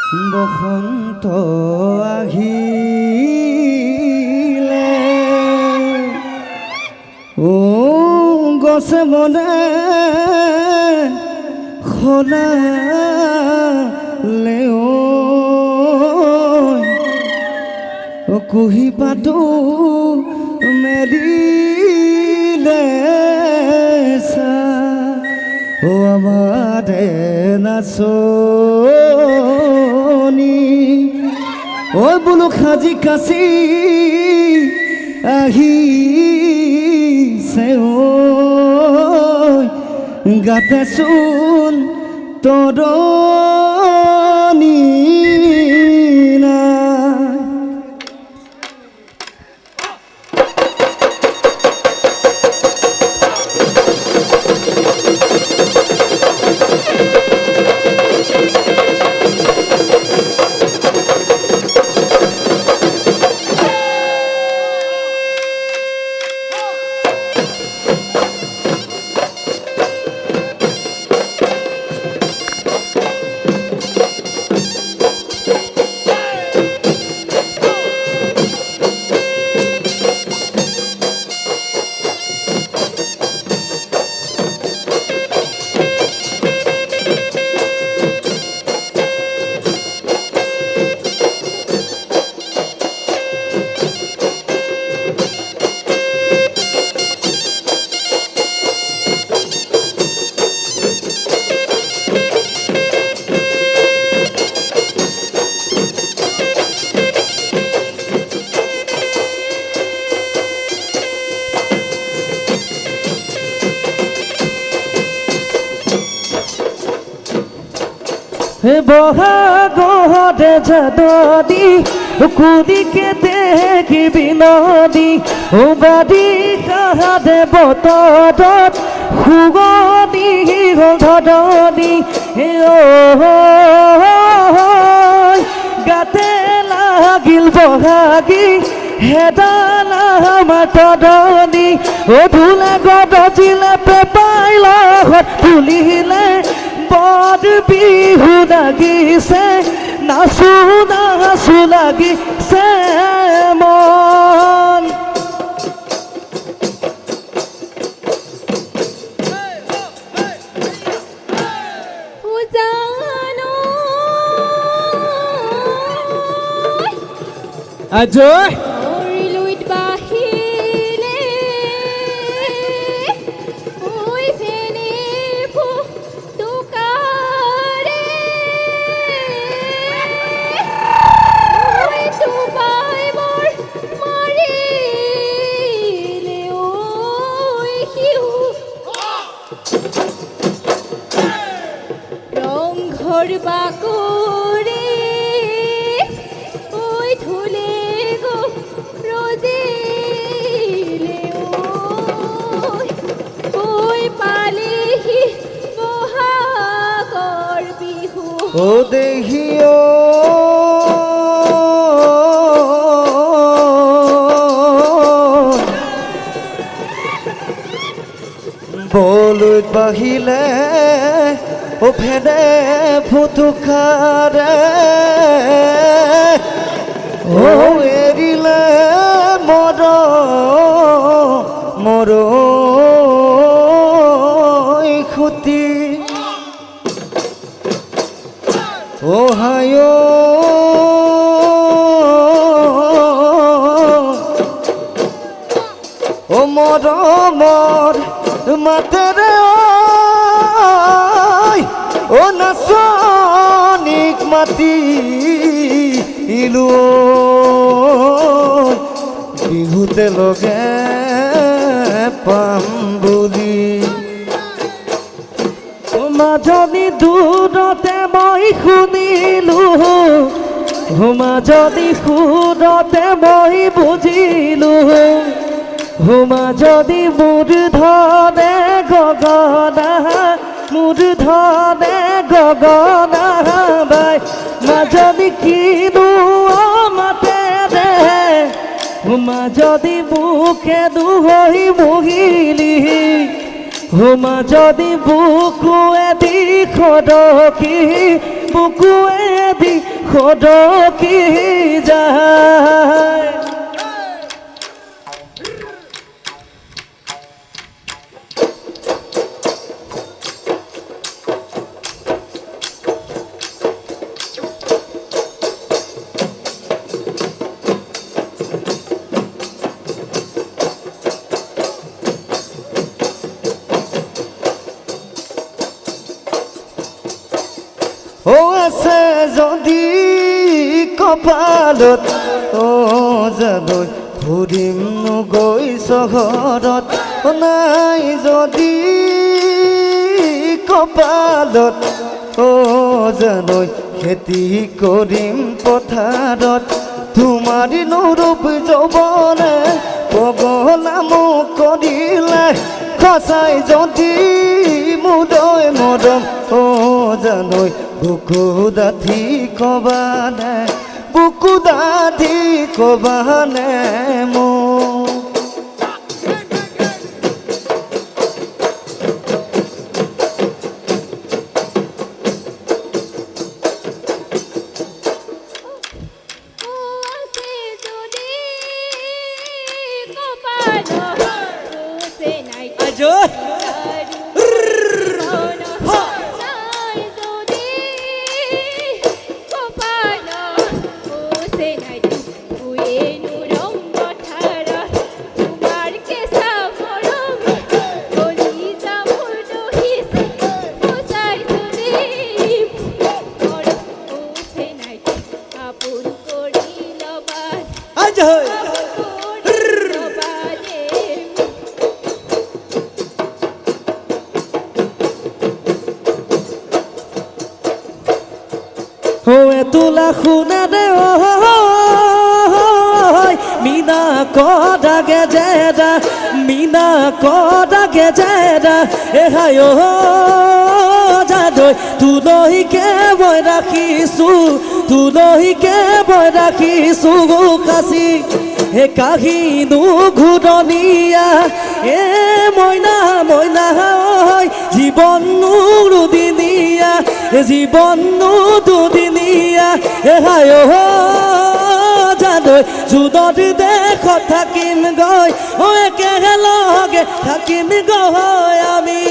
বসন্ত আহিলে ও গছে বনে খোলালে ও কুহি পাতো মেলিলে ও আমারে নাচনি ও বুলু খাজি কাছি আহিছে ও গাতে চোন তৰণি বহাগতে যদি কুদিকে দেখিবি নদী বাদী কাহাদে বতৰত সুগনি ধনী গাতে লাগিল বহাগী হেদাল মাতনি ধুলে গদজিলে পেপাইলা তুলিলে বদ বিহু লাগিছে নাচো নাচো লাগিছে মন আজয় রংঘর বাকুরে ওই ধুলে গো রোজিলে ওই পালিহি বহাগৰ বিহু ও দেহিও বলুত বাহিলে ও ফেনে ফুটুকাৰে ও এৰিলে মৰ মৰ খুতি ও হায় ও মৰ মাতেৰে ও নাচনিক মাতি ইলু বিহুতে লগে পাম বুলি মাজনী দূৰতে মই শুনিলো মাজনী সুৰতে মই বুজিলো মাজনী মোৰ ধনে গগনা মোৰ ধনে গগনা বাই মাজনী কিনো মাতে দে মাজনী মুখে দুহৈ মহিলি মাজনী বুকুৱে দিশ দকি বুকুৱেদি সদকি যায় ও আছে যদি কপালত ও যাদৈ ফুৰিম গৈ চহৰত নাই যদি কপালত ও যাদৈ খেতি কৰিম পথাৰত তোমাৰি নৰূপ যৌৱনে পগলা মোক কৰিলে সঁচাই যদি মুদৈ মৰম ও জানৈ বুকু ডাঠি কবানে বুকু ডাঠি কবানে মোক ওয়ে তোলা শুনা দে মিনা কদাগে জেদা মিনা কদাগে জেদা এ হায় যাদৈ তুলসীকে বৈ ৰাখিছোঁ তুলসীকে বৈ ৰাখিছোঁ কাচি হে কাহিনো ঘূৰণীয়া এ মইনা মইনা জীৱন দুদিনীয়া জীবন দুদিনীয়া এ হায় যাদৈ জুদত দেশত থাকিম গৈ ও একেলগে থাকিম গৈ আমি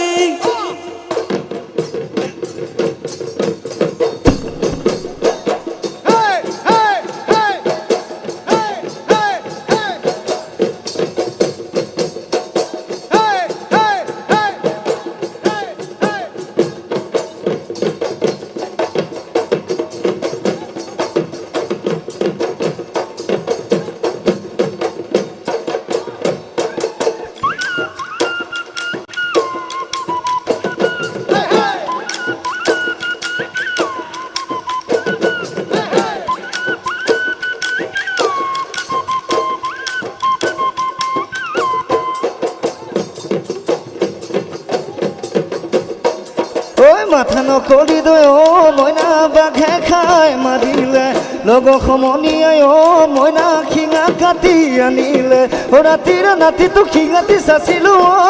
মাথা নকৰি দৈ অ মইনা বাঘে খাই মাৰিলে লগ সমনীয়াই অ মইনা শিঙা কাটি আনিলে অ ৰাতিৰে নাতিটো শিঙাটি চাচিলো অ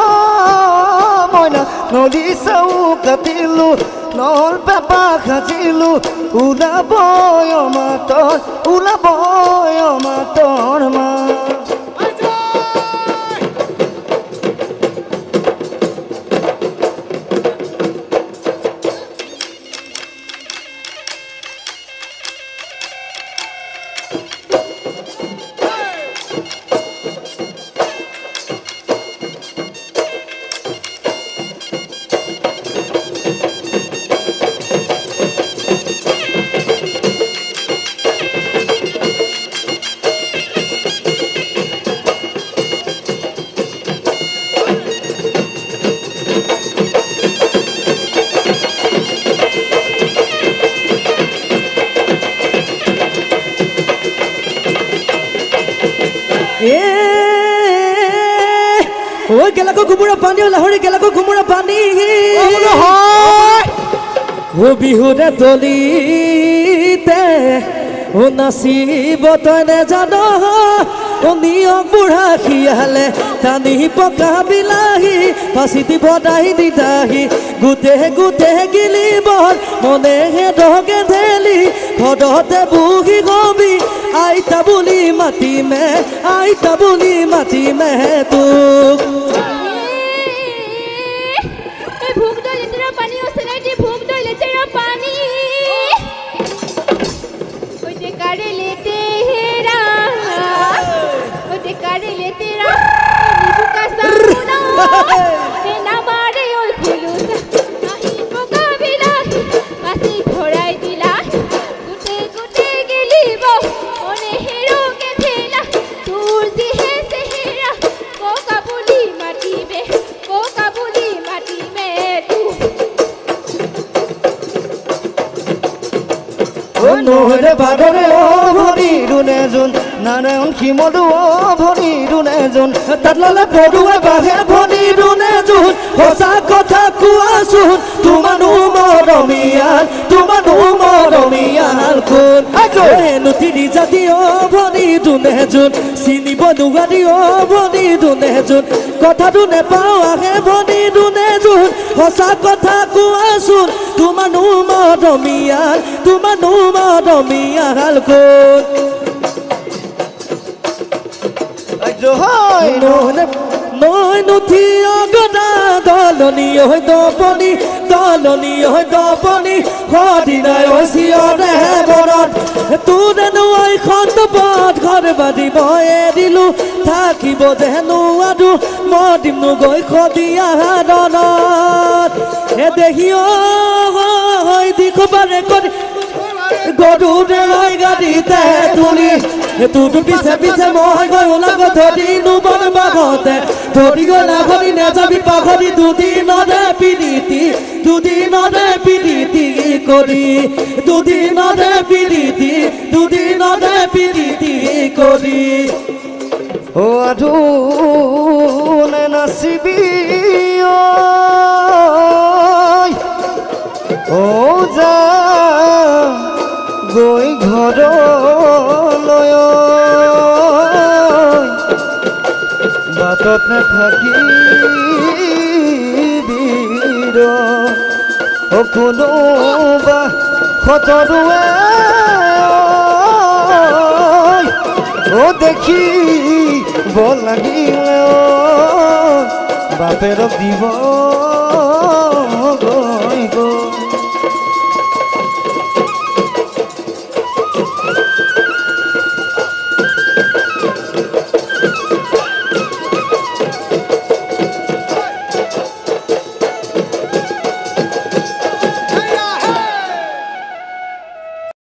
মইনা নদী চাও কাটিলো নহল পেপা সাজিলো ওলাবই মাতৰ মা ওই গেলাকো কুমুৰা পানী লাহৰি গেলাকো কুমুৰা পানী ও বিহুৰে তলিতে ও নাচিব তই নেজান ও নিয়ক বুঢ়া শিয়ালে টানি পকা বিলাহী ফাঁচি দিব দাহি দিদাহি গুটে গুটে গিলিবৰ মনেহে দগে ঢেলি ঘৰতে বুহি কবি আইতা বুলি মাতিমে আইতা বুলি মাতিমে তোক এই ভোগ দই লেতেৰা পানী অচেনাইটি ভোগ দই লেতেৰা পানী ওই যে কারে লেতেরা ওই যে কারে লেতেরা নিবু কা সামনা নে না মারে ওই খুলুস আহি মোকাবিলা আসি ঘোড়াই দিলা গুটে গুটে গেলিব ওনে হিরো কে থেলা তোর জিহে সেহেরা কোকা বুলি মাটিবে তু ঐ নহৰে বাদৰে ভৰি দুনে যোন নাৰায়ণ শিমলু ভৰি দুনে যোন তাত ললে পৰুৱে বাঢ়ে ভৰি দুনে যোন সঁচা কথা কোৱাচোন তোমানো মৰমীয়াল কোন হেনো তিনি জাতি ভৰি দুনে যোন চিনিব নোৱাৰি ভৰি দুনে যোন কথাটো নেপাওঁ আহে ভৰি দুনে যোন সঁচা কথা কোৱাচোন তোমানো মৰমীয়াল কোন জয় নৈ নুঠি অগদা দলনি হৈ দপনি সদিনাই চিঞৰে বৰত তোৰেনো এইখন পথ ঘৰ বান্ধিব এৰিলো থাকিব যেনো আৰু মই দিমনো গৈ সদিয়া ৰণত হে দেহি দিখ পাৰে কৰি গৰুৰে গাড়ীতে তুলি তোৰ পিছে পিছে মই গৈ ওলাব ধৰি নুবন বাঘতে ধৰি গলা ঘৰি নেযাবি পাঘৰি দুদিনৰে পিৰিতি কৰি ও আধুনে নাচিবি ঐ ও যা গৈ ঘৰলৈ বাটত নাথাকিবি ও কোনোবা সতৰুৱে ও দেখিব লাগিলে বাপেৰক দিব